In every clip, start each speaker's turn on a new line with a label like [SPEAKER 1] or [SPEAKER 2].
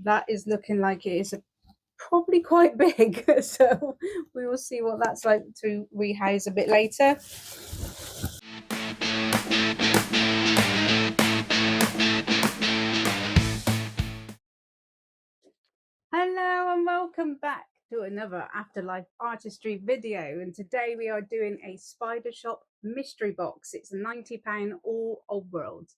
[SPEAKER 1] that is looking like it is probably quite big. So we will see what that's like to rehouse a bit later. Hello and welcome back to another Afterlife Artistry video, and today we are doing a Spider Shop mystery box. It's £90 all old world.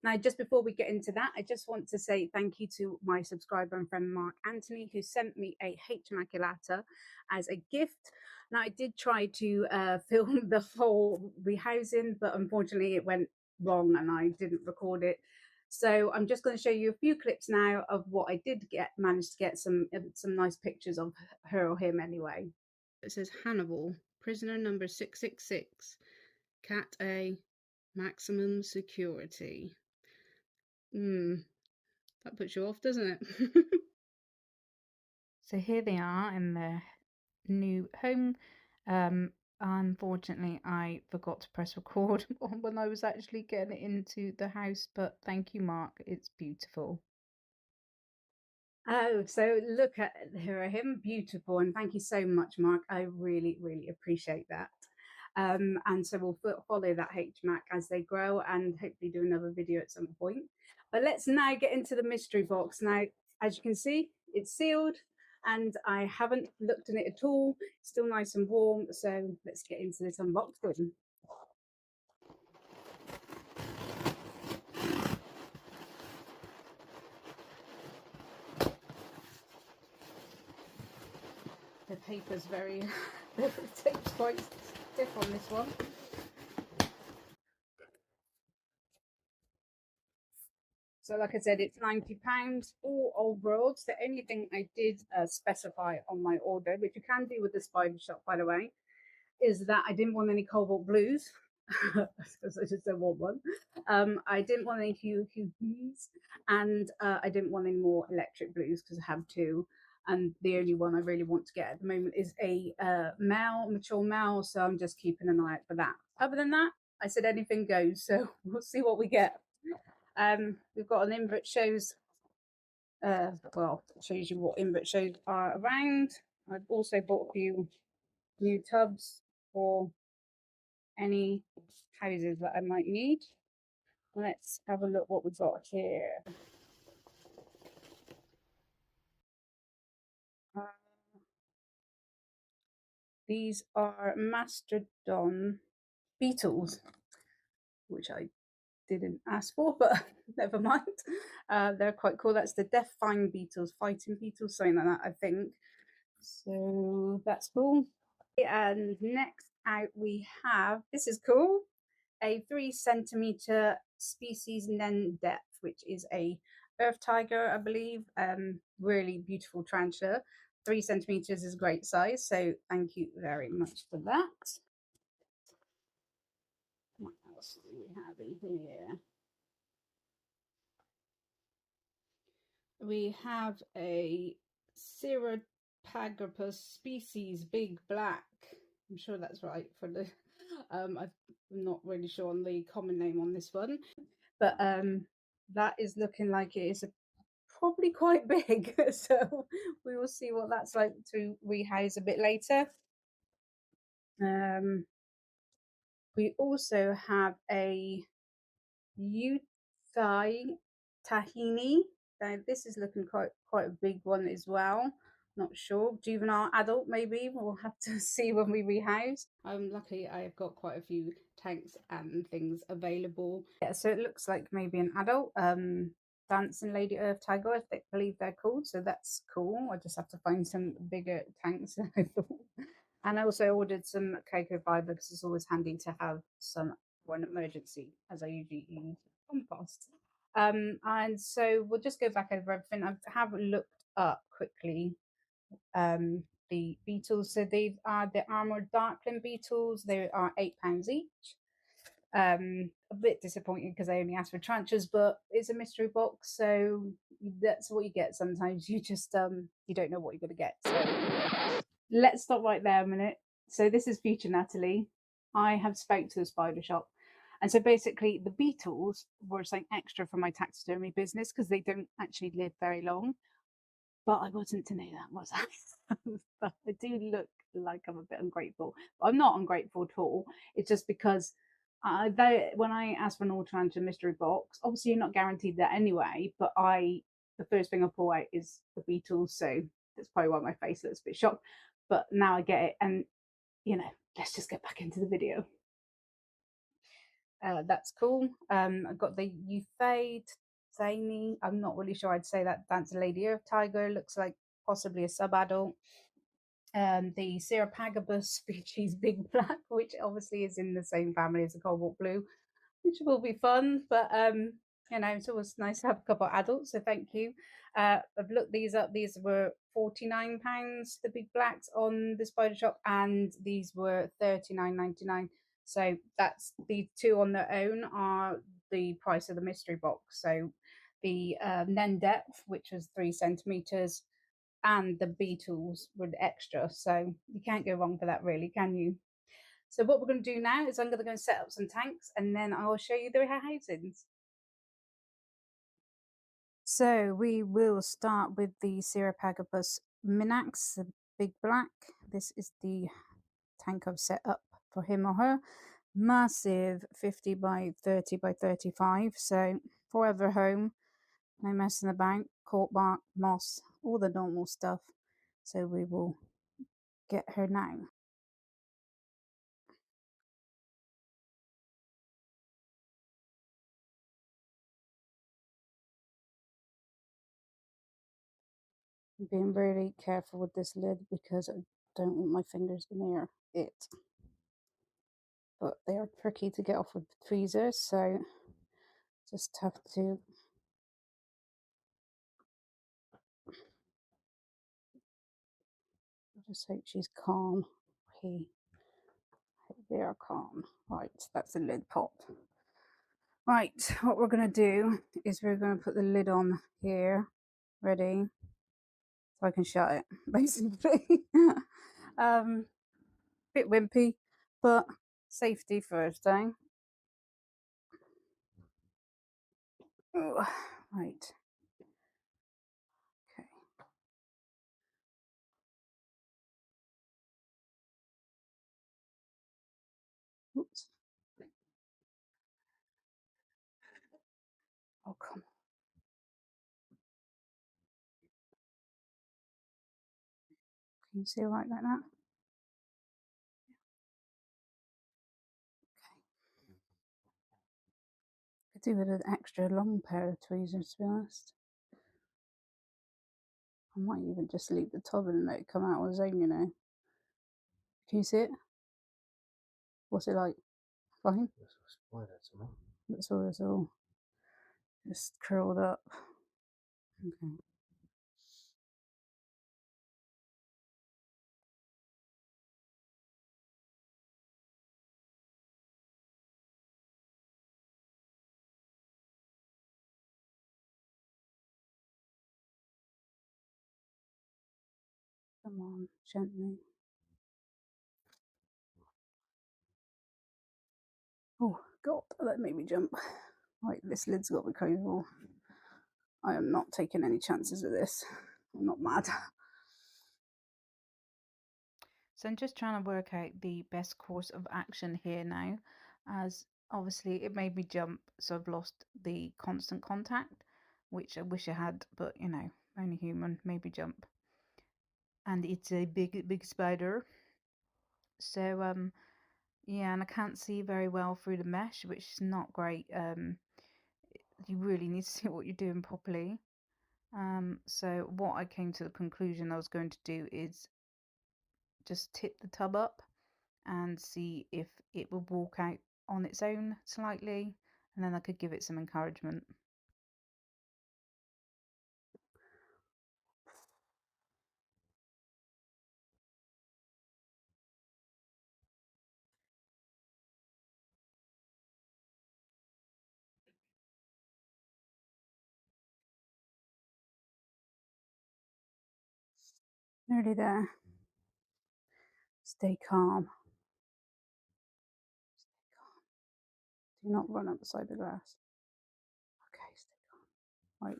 [SPEAKER 1] Now, just before we get into that, I just want to say thank you to my subscriber and friend Mark Anthony, who sent me a H Maculata as a gift. Now, I did try to film the whole rehousing, but unfortunately it went wrong and I didn't record it. So I'm just going to show you a few clips now of what I did manage to get some nice pictures of her or him anyway. It says Hannibal, prisoner number 666, Cat A, maximum security. That puts you off, doesn't it? So here they are in their new home. Unfortunately, I forgot to press record when I was actually getting it into the house, but thank you, Mark. It's beautiful. Oh, so look at her or him, beautiful, and thank you so much, Mark. I really, really appreciate that. And so we'll follow that HMAC as they grow and hopefully do another video at some point. But let's now get into the mystery box. Now, as you can see, it's sealed and I haven't looked in it at all. It's still nice and warm. So let's get into this unboxing. The paper's very, the tape's quite stiff on this one. So like I said, it's £90, all old worlds. The only thing I did specify on my order, which you can do with the Spider Shop, by the way, is that I didn't want any cobalt blues because I just don't want one. I didn't want any hue blues, and I didn't want any more electric blues because I have two. And the only one I really want to get at the moment is a mature male. So I'm just keeping an eye out for that. Other than that, I said anything goes. So we'll see what we get. We've got an invert shows. Well, it shows you what invert shows are around. I've also bought a few new tubs for any houses that I might need. Let's have a look what we've got here. These are Mastodon beetles, which I didn't ask for, but never mind. They're quite cool. That's the Death Fine beetles, fighting beetles, something like that, I think. So that's cool. And next out we have, this is cool, a 3 centimeter species nen depth, which is a earth tiger, I believe. Really beautiful tarantula. 3 centimeters is a great size, so thank you very much for that. What else do we have in here? We have a Cirrhopagrapus species, big black. I'm sure that's right for the I'm not really sure on the common name on this one, but that is looking like it is probably quite big. So we will see what that's like to rehouse a bit later. We also have a Uthai tahini. Now this is looking quite a big one as well. Not sure, juvenile, adult, maybe we'll have to see when we rehouse. Luckily I've got quite a few tanks and things available. Yeah, so it looks like maybe an adult. Dancing Lady Earth Tiger, I believe they're called, so that's cool. I just have to find some bigger tanks than I thought. And I also ordered some cocoa fiber because it's always handy to have some for an emergency, as I usually use compost. And so we'll just go back over everything. I have looked up quickly the beetles. So these are the armored darkling beetles. They are £8 each. A bit disappointing because I only asked for tarantulas, but it's a mystery box, so that's what you get. Sometimes you just you don't know what you're going to get. So let's stop right there a minute. So this is future Natalie. I have spoke to the Spider Shop, and so basically the beetles were something extra for my taxidermy business because they don't actually live very long. but I wasn't to know that, was I? But I do look like I'm a bit ungrateful. I'm not ungrateful at all. It's just because when I asked for an alternative mystery box, obviously you're not guaranteed that anyway. But the first thing I pull out is the Beatles, so that's probably why my face looks a bit shocked. But now I get it, and let's just get back into the video. That's cool. I've got the Euphade Zany. I'm not really sure I'd say that that's a Lady Earth Tiger. Looks like possibly a sub-adult. The Serapagabus species Big Black, which obviously is in the same family as the Cobalt Blue, which will be fun. But it's always nice to have a couple of adults. So thank you. I've looked these up. These were £49, the Big Blacks on the Spider Shop, and these were £39.99. So that's the two on their own are the price of the mystery box. So the Nen depth, which was 3 centimeters, and the Beatles were the extra. So you can't go wrong for that, really, can you? So what we're going to do now is I'm going to go and set up some tanks, and then I will show you the housings. So we will start with the Serapagabus Minax, the Big Black. This is the tank I've set up for him or her. Massive 50 by 30 by 35. So forever home, no messing about, cork bark, moss, all the normal stuff. So we will get her now. I'm being really careful with this lid because I don't want my fingers near it. But they are tricky to get off with tweezers, so just have to just hope she's calm. They are calm. Right, that's the lid pop. Right, what we're going to do is we're going to put the lid on here. Ready? So I can shut it, basically. Bit wimpy, but safety first, eh? Oh, right. Okay. Oops. Oh, come on. Can you see it right like that? Could do with an extra long pair of tweezers, to be honest. I might even just leave the tub and let it come out on its own, Can you see it? What's it like? Fine? That's all it's all just curled up. Okay. Come on, gently. Oh, God, that made me jump. Right, this lid's got to be closable. I am not taking any chances with this. I'm not mad. So I'm just trying to work out the best course of action here now, as obviously it made me jump, so I've lost the constant contact, which I wish I had, but only human, maybe jump. And it's a big spider. So yeah, and I can't see very well through the mesh, which is not great. You really need to see what you're doing properly. So what I came to the conclusion I was going to do is just tip the tub up and see if it will walk out on its own slightly, and then I could give it some encouragement. Nearly there. Stay calm. Stay calm. Do not run outside the glass. Okay, stay calm. Right.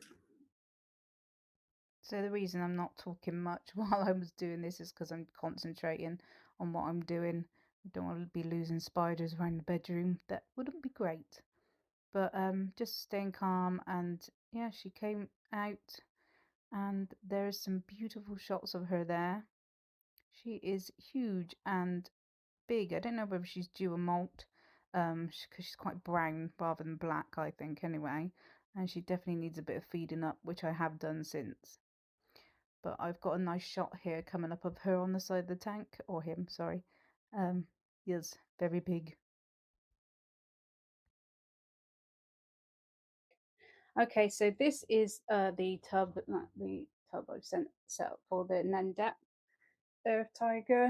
[SPEAKER 1] So the reason I'm not talking much while I was doing this is because I'm concentrating on what I'm doing. I don't want to be losing spiders around the bedroom. That wouldn't be great. But just staying calm, and yeah, she came out and there's some beautiful shots of her there. She is huge and big. I don't know whether she's due a molt, because she's quite brown rather than black, I think, anyway. And she definitely needs a bit of feeding up, which I have done since. But I've got a nice shot here coming up of her on the side of the tank, or him, sorry. Yes, very big. Okay, so this is the tub, not the tub I've set up for the Nandat earth tiger.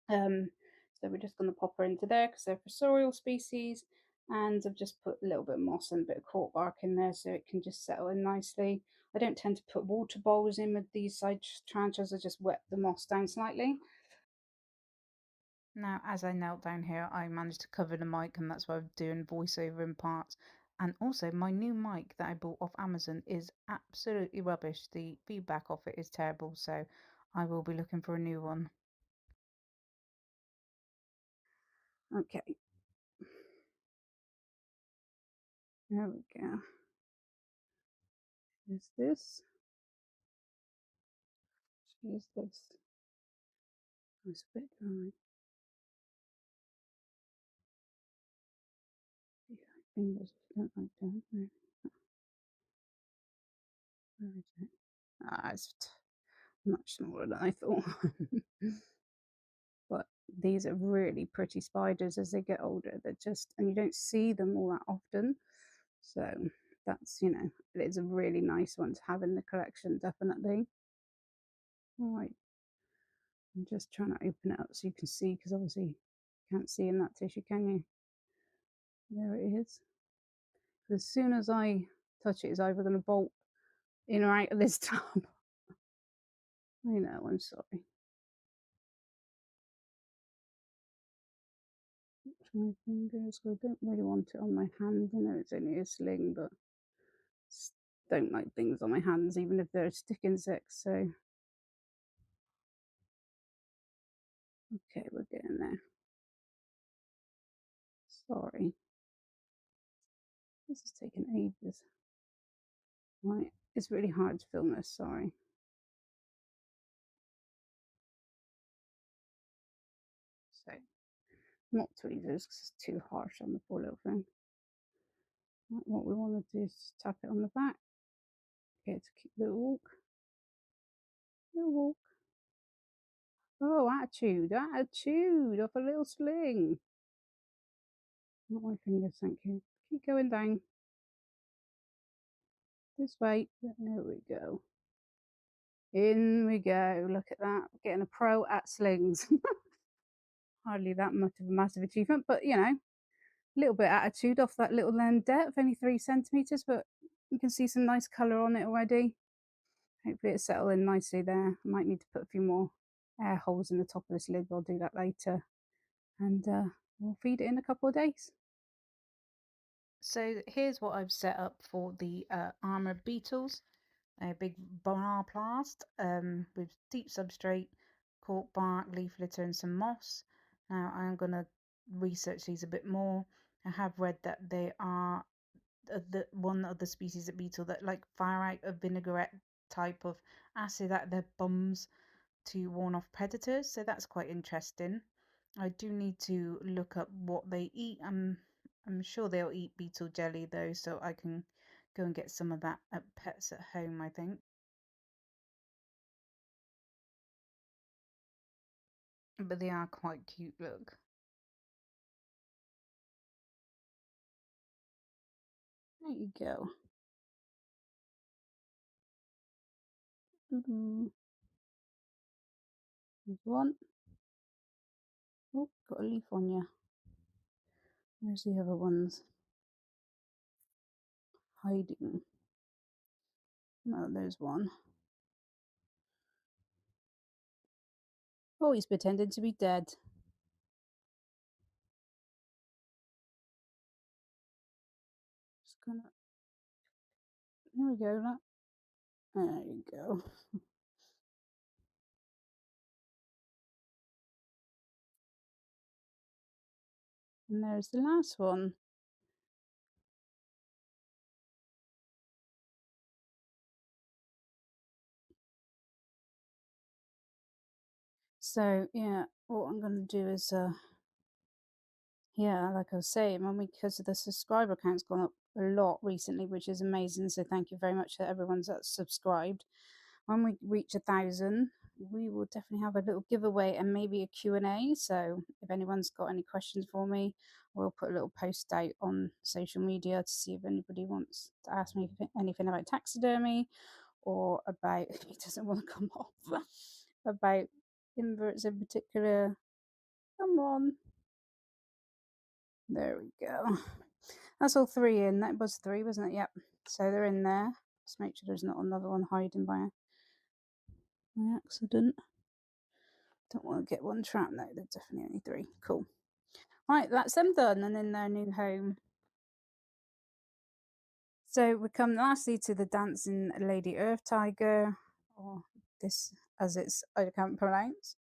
[SPEAKER 1] Um, so we're just going to pop her into there because they're fossorial species, and I've just put a little bit of moss and a bit of cork bark in there so it can just settle in nicely. I don't tend to put water bowls in with these side tarantulas. I just wet the moss down slightly. Now, as I knelt down here, I managed to cover the mic, and that's why I'm doing voiceover in parts. And also, my new mic that I bought off Amazon is absolutely rubbish. The feedback off it is terrible, so I will be looking for a new one. Okay. There we go. Is this? Is this? It's a bit dry. Yeah, fingers don't like that. Where is it? Ah, it's much smaller than I thought. But these are really pretty spiders as they get older. They're just, and you don't see them all that often. So that's, it's a really nice one to have in the collection, definitely. All right, I'm just trying to open it up so you can see, because obviously you can't see in that tissue, can you? There it is. As soon as I touch it, it's either going to bolt in or out of this tub. I know, I'm sorry. My fingers, I don't really want it on my hand. I know it's only a sling, but don't like things on my hands, even if they're stick insects. So, okay, we're getting there. Sorry, this is taking ages. Right, it's really hard to film this. Sorry. So, not tweezers because it's too harsh on the poor little thing. Right, what we want to do is tap it on the back. Okay, to keep the walk. Little walk. Oh, attitude of a little sling. Not my fingers, thank you. Keep going down. This way. There we go. In we go. Look at that. Getting a pro at slings. Hardly that much of a massive achievement, but a little bit of attitude off that little land depth, only 3 centimeters, but you can see some nice colour on it already. Hopefully it's settled in nicely there. I might need to put a few more air holes in the top of this lid, but I'll do that later. And we'll feed it in a couple of days. So here's what I've set up for the armoured beetles. A big bonarplast with deep substrate, cork bark, leaf litter and some moss. Now I'm going to research these a bit more. I have read that they are one of the species of beetle that like fire out a vinaigrette type of acid at their bums to warn off predators, so that's quite interesting. I do need to look up what they eat. I'm sure they'll eat beetle jelly though, so I can go and get some of that at Pets at Home, I think. But they are quite cute, look. There you go. There's one. Oh, got a leaf on you. Where's the other ones? Hiding. No, there's one. Oh, he's pretending to be dead. Just gonna. There we go. Look. There you go. And there's the last one. So yeah, what I'm gonna do is yeah, like I was saying, because the subscriber count's gone up a lot recently, which is amazing. So thank you very much to everyone that's subscribed. When we reach 1,000, we will definitely have a little giveaway and maybe a Q&A. So if anyone's got any questions for me, we'll put a little post out on social media to see if anybody wants to ask me anything about taxidermy or about, if he doesn't want to come off, about inverts in particular. Come on. There we go. That's all three in. That was three, wasn't it? Yep. So they're in there. Just make sure there's not another one hiding by accident. Don't want to get one trapped. No, there's definitely only three. Cool. Right, that's them done and in their new home. So we come lastly to the dancing lady earth tiger, or this as it's I can't pronounce.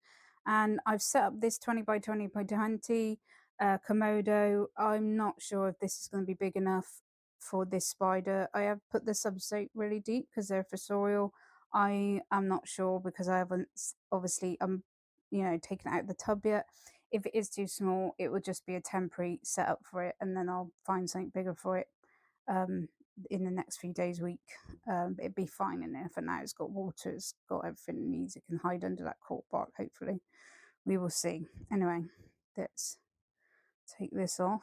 [SPEAKER 1] And I've set up this 20 by 20 by 20 Komodo. I'm not sure if this is going to be big enough for this spider. I have put the substrate really deep because they're fossorial. I am not sure because I haven't obviously taken out the tub yet. If it is too small, it would just be a temporary setup for it, and then I'll find something bigger for it. In the next few days, week. It'd be fine in there for now. It's got water, it's got everything it needs. It can hide under that cork bark, hopefully. We will see. Anyway, let's take this off.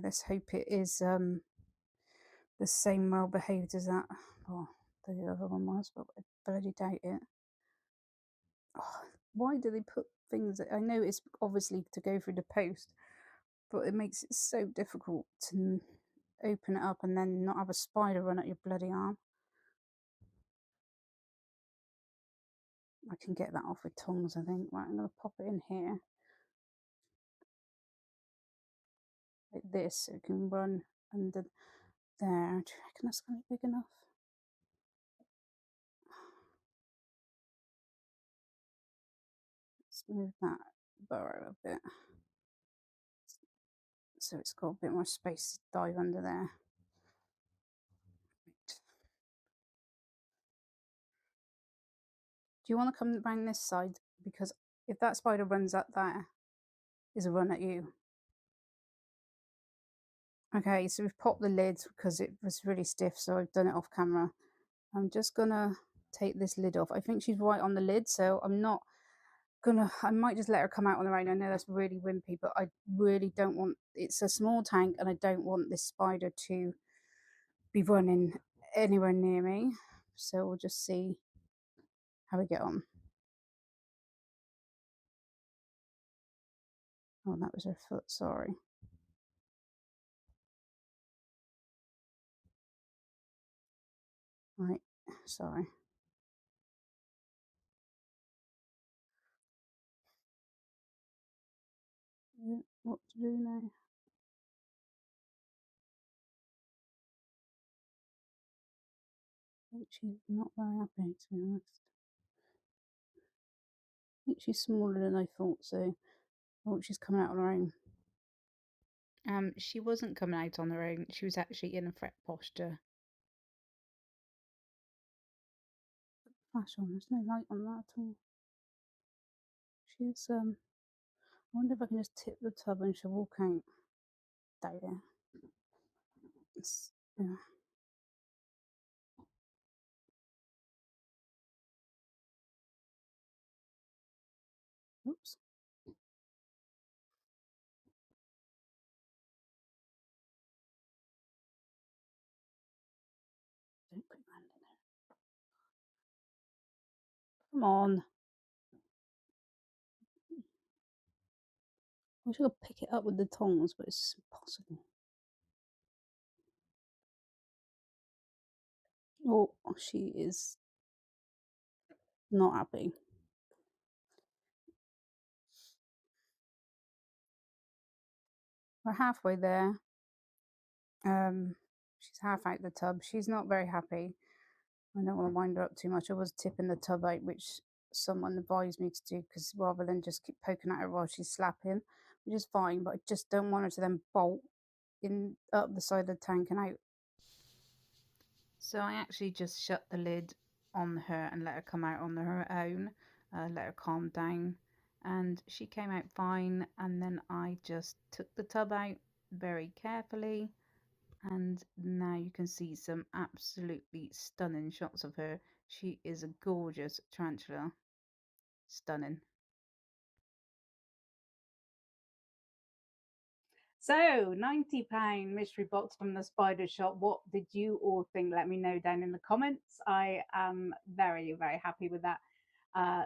[SPEAKER 1] Let's hope it is the same well behaved as that. Oh, the other one was, but I bloody doubt it. Oh, why do they put things? I know it's obviously to go through the post, but it makes it so difficult to open it up and then not have a spider run at your bloody arm. I can get that off with tongs, I think. Right, I'm going to pop it in here. Like this, so it can run under there. Do you reckon that's going to be big enough? Let's move that burrow a bit. So it's got a bit more space to dive under there. Do you want to come around this side? Because if that spider runs up there, is a run at you. Okay, so we've popped the lid because it was really stiff, so I've done it off camera. I'm just gonna take this lid off. I think she's right on the lid, so I'm not gonna, I might just let her come out on her own. I know that's really wimpy, but I really don't want, it's a small tank and I don't want this spider to be running anywhere near me. So we'll just see how we get on. Oh, that was her foot, sorry. Right, sorry. What to do now? I think she's not very happy, to be honest. I think she's smaller than I thought, so I hope she's coming out on her own. She wasn't coming out on her own. She was actually in a fret posture. Flash on. There's no light on that at all. She's I wonder if I can just tip the tub and she'll walk out. There. Yeah. Oops. Don't put your hand in there. Come on. I wish I could pick it up with the tongs, but it's impossible. Oh, she is not happy. We're halfway there. She's half out the tub. She's not very happy. I don't want to wind her up too much. I was tipping the tub out, which someone advised me to do, because rather than just keep poking at her while she's slapping, which is fine, but I just don't want her to then bolt in up the side of the tank and out. So I actually just shut the lid on her and let her come out on her own, let her calm down, and she came out fine. And then I just took the tub out very carefully, and now you can see some absolutely stunning shots of her. She is a gorgeous tarantula. Stunning. So, £90 mystery box from the spider shop. What did you all think? Let me know down in the comments. I am very, very happy with that. Uh,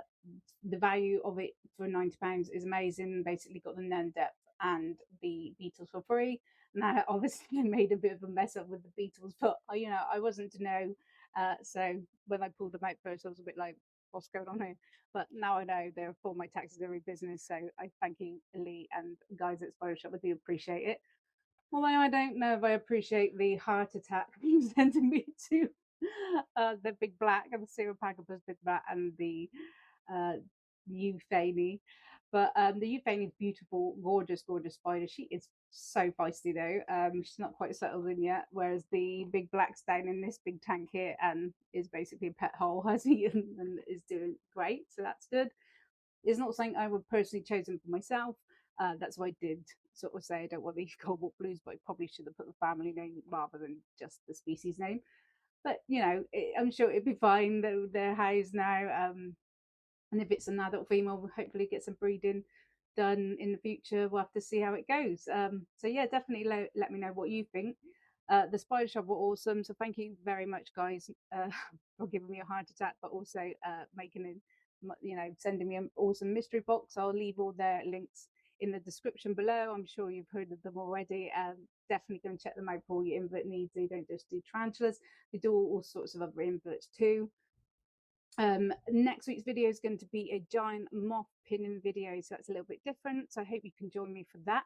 [SPEAKER 1] the value of it for £90 is amazing. Basically, got the Nen depth and the beetles for free. Now, obviously, I made a bit of a mess up with the beetles, but I wasn't to know. So when I pulled them out first, I was a bit like, "What's going on here?" But now I know they're for my taxidermy business. So I thank you, Lee, and guys at Spider Shop. I do appreciate it. Although I don't know if I appreciate the heart attack from sending me to the big black and the Ceropagopus big black and the uh, Euphany. But the Euphany is beautiful, gorgeous, gorgeous spider. She is so feisty though. She's not quite settled in yet. Whereas the big black's down in this big tank here and is basically a pet hole, has he, and is doing great. So that's good. It's not something I would personally chosen for myself. That's why I did sort of say I don't want the cobalt blues, but I probably should have put the family name rather than just the species name. But I'm sure it'd be fine. They're housed now. And if it's an adult female, we'll hopefully get some breeding done in the future. We'll have to see how it goes. So yeah, definitely let me know what you think. The spider shop were awesome, so thank you very much, guys, for giving me a heart attack, but also making it, sending me an awesome mystery box. I'll leave all their links in the description below. I'm sure you've heard of them already. Definitely go and check them out for all your invert needs. They don't just do tarantulas; they do all sorts of other inverts too. Next week's video is going to be a giant moth pinning video, so that's a little bit different. So I hope you can join me for that.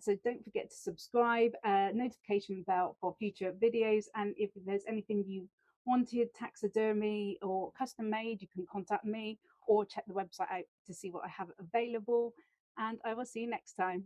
[SPEAKER 1] So don't forget to subscribe, notification bell for future videos, and if there's anything you wanted taxidermy or custom made, you can contact me or check the website out to see what I have available. And I will see you next time.